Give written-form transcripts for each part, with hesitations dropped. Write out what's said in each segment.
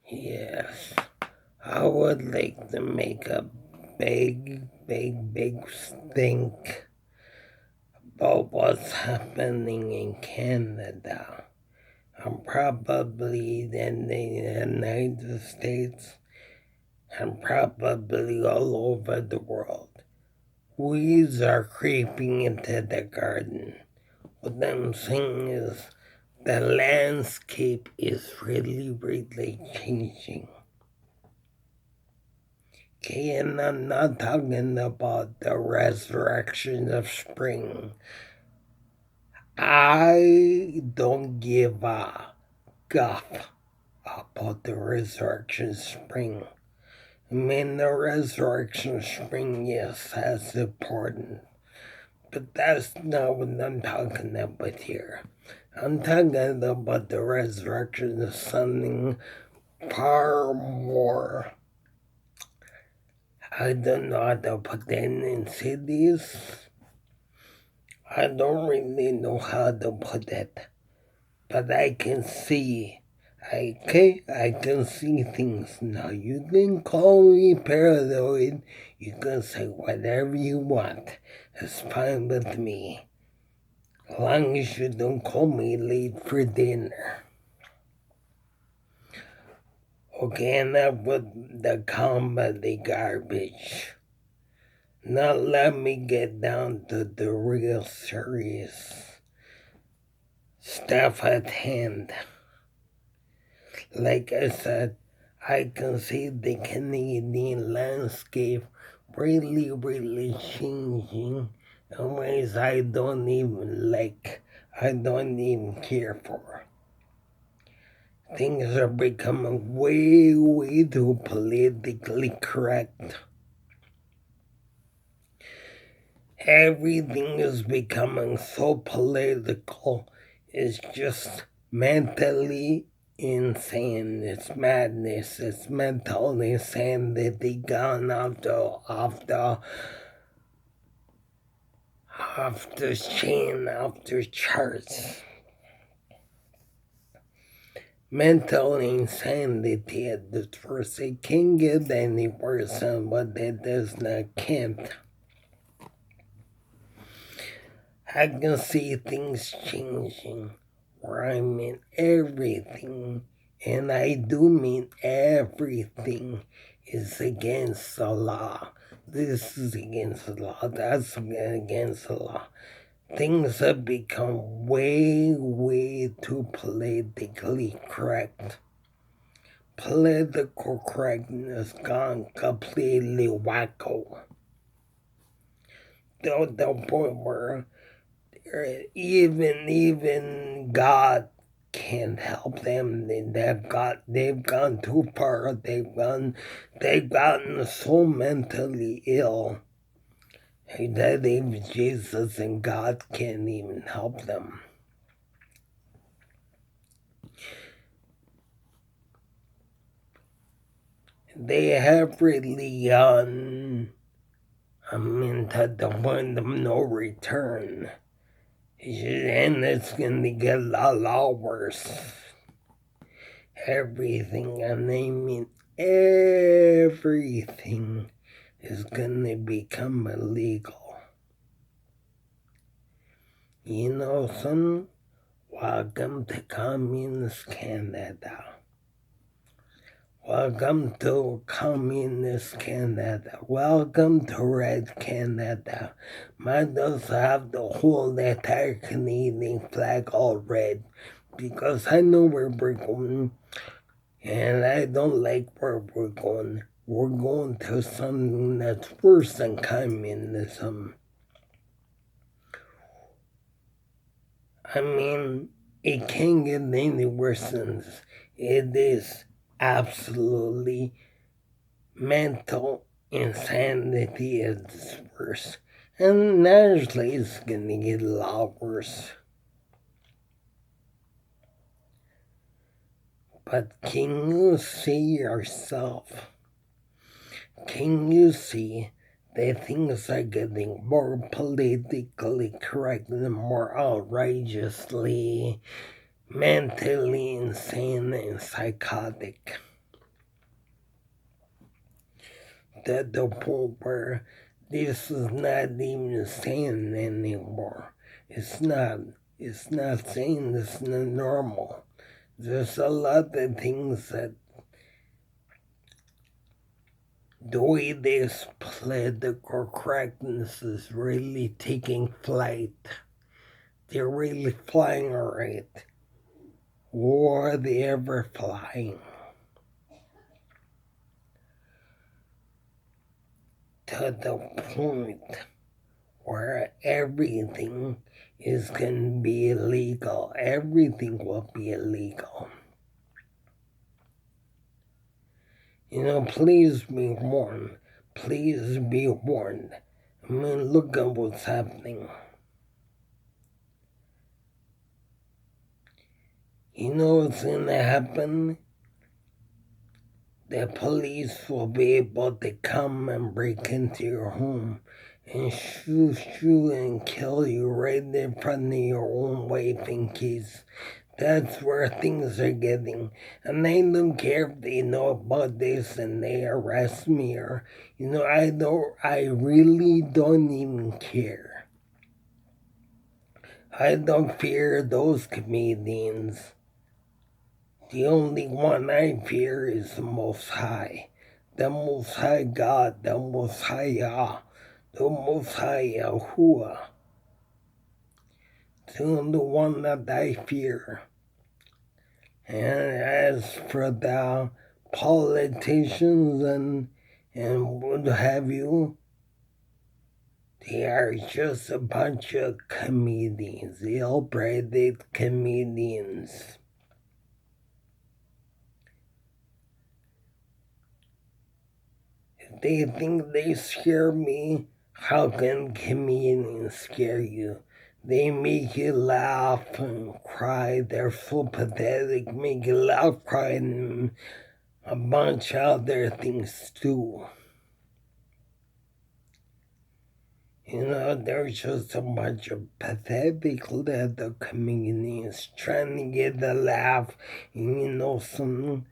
Yes, I would like to make a big stink about what's happening in Canada and probably in the United States and probably all over the world. Weeds are creeping into the garden. What I'm saying is the landscape is really changing. Okay, and I'm not talking about the resurrection of spring. I don't give a guff about the resurrection of spring. I mean, the resurrection of spring, yes, that's important. But that's not what I'm talking about here. I'm talking about the resurrection of something far more. I don't know how to put that in cities. I don't really know how to put it. But I can see. I can see things now. You can call me paranoid. You can say whatever you want. It's fine with me. As long as you don't call me late for dinner. Okay, enough with the comedy garbage. Now let me get down to the real serious stuff at hand. Like I said, I can see the Canadian landscape really changing in ways I don't even like, I don't even care for. Things are becoming way too politically correct. Everything is becoming so political, it's just mentally insane. It's madness. It's mental insanity gone off the chain, off the charts. Mental insanity at the first. It can't get any worse than what it is now. Can't. I can see things changing where I mean everything, and I do mean everything, is against the law. This is against the law, that's against the law. Things have become way too politically correct. Political correctness gone completely wacko. To the point where even God can't help them. They've gone too far. They've gotten so mentally ill that even Jesus and God can't even help them. They have really to the point of no return. And it's gonna get a lot worse. Everything, and I mean everything, is gonna become illegal. You know something? Welcome to Communist Canada. Welcome to Communist Canada. Welcome to Red Canada. Might as well have the whole entire Canadian flag all red, because I know where we're going, and I don't like where we're going. We're going to something that's worse than communism. I mean, it can't get any worse than this. It is absolutely mental insanity at its worst. And naturally, it's gonna get a lot worse. But can you see yourself? Can you see that things are getting more politically correct and more outrageously mentally insane and psychotic? to the point where this is not even sane anymore. It's not. It's not sane. It's not normal. There's a lot of things that the way this political correctness is really taking flight. They're really flying right. Or are they ever flying? To the point where everything is going to be illegal. Everything will be illegal. Please be warned. Please be warned. I mean, look at what's happening. You know what's going to happen? The police will be able to come and break into your home and shoot you and kill you right in front of your own wife and kids. That's where things are getting. And I don't care if they know about this and they arrest me or, I really don't even care. I don't fear those comedians. The only one I fear is the Most High. The Most High God, the Most High Yah, the Most High Yahuwah. The only one that I fear. And as for the politicians and what have you, they are just a bunch of comedians, ill-bred comedians. If they think they scare me, how can comedians scare you? They make you laugh and cry. They're so pathetic, make you laugh, cry, and a bunch of other things too. They're just a bunch of pathetic little comedians trying to get a laugh. And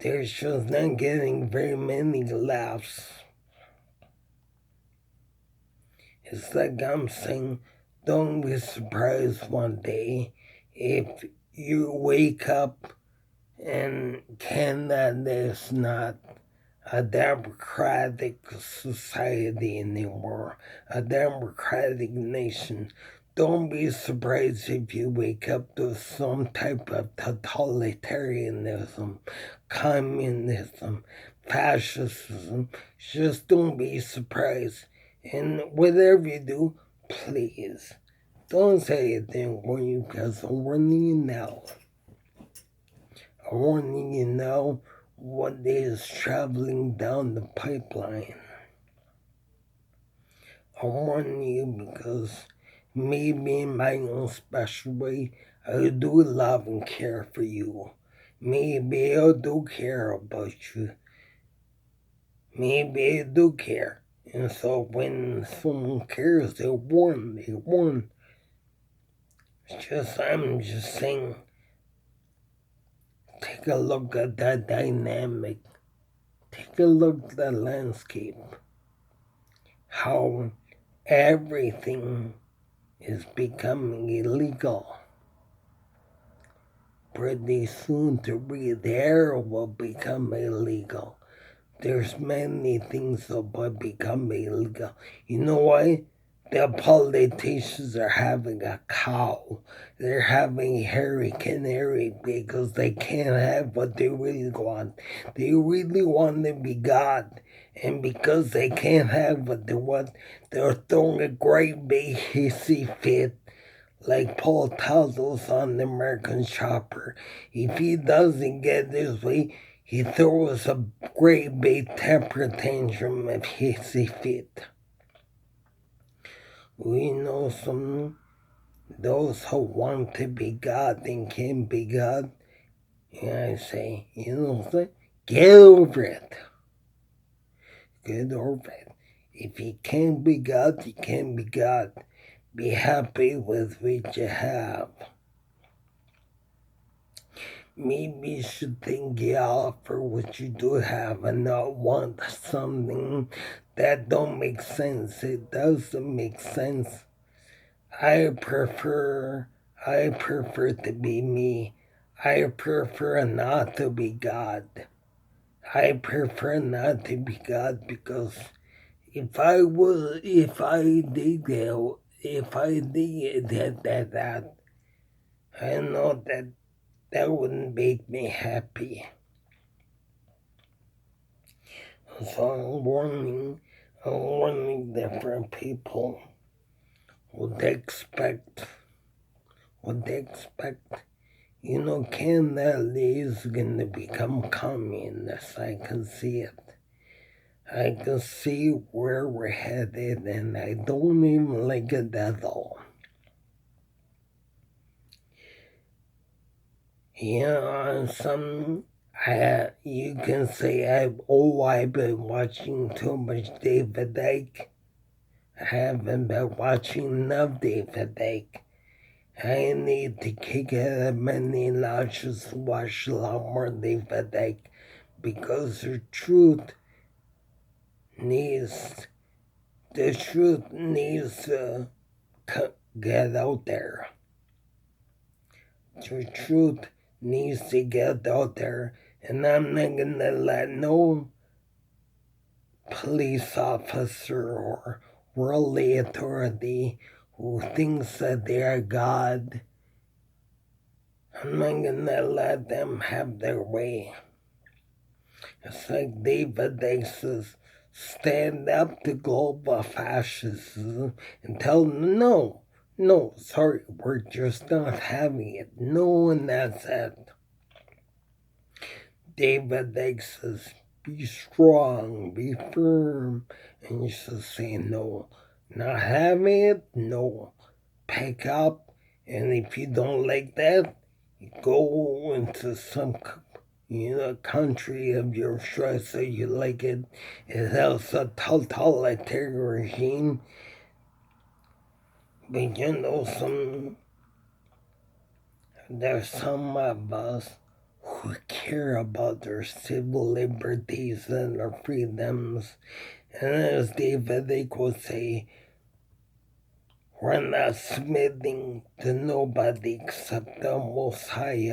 they're just not getting very many laughs. It's like I'm saying, don't be surprised one day if you wake up and Canada is not a democratic society anymore, a democratic nation. Don't be surprised if you wake up to some type of totalitarianism, communism, fascism. Just don't be surprised. And whatever you do, please, don't say anything for you because I'm warning you now. I'm warning you now what is traveling down the pipeline. I'm warning you because maybe in my own special way, I do love and care for you. Maybe I do care about you. Maybe I do care. And so when someone cares, they warn. I'm just saying, take a look at that dynamic. Take a look at the landscape. How everything is becoming illegal. Pretty soon to breathe air will become illegal. There's many things that will become illegal. You know why? The politicians are having a cow. They're having Harry Canary because they can't have what they really want. They really want to be God. And because they can't have what they want, they're throwing a great big hissy fit. Like Paul tells us on the American Chopper. If he doesn't get his way, he throws a great big temper tantrum of hissy fit. We know those who want to be God and can be God. And I say, get over it. Get over it. If you can't be God, you can't be God. Be happy with what you have. maybe you should thank God for what you do have and not want something that don't make sense. It doesn't make sense. I prefer I prefer to be me. I prefer not to be God. I prefer not to be God because if I did that, I know that wouldn't make me happy. So I'm warning different people what they expect, what they expect. Canada is gonna become communist. I can see it. I can see where we're headed, and I don't even like it at all. You can say I've been watching too much David Icke. I haven't been watching enough David Icke. I need to kick it up many notches to watch a lot more David Icke because needs the truth needs to get out there. The truth needs to get out there, and I'm not gonna let no police officer or worldly authority who thinks that they are God. I'm not gonna let them have their way. It's like David Icke says, stand up to global fascism and tell them no, sorry, we're just not having it. No, and that's it. David Icke says, be strong, be firm, and you should say no. Not having it, no. Pick up, and if you don't like that, go into some country of your choice so you like it. It has a totalitarian regime. But there's some of us who care about their civil liberties and their freedoms. And as David Icke would say, we're not submitting to nobody except the Most High.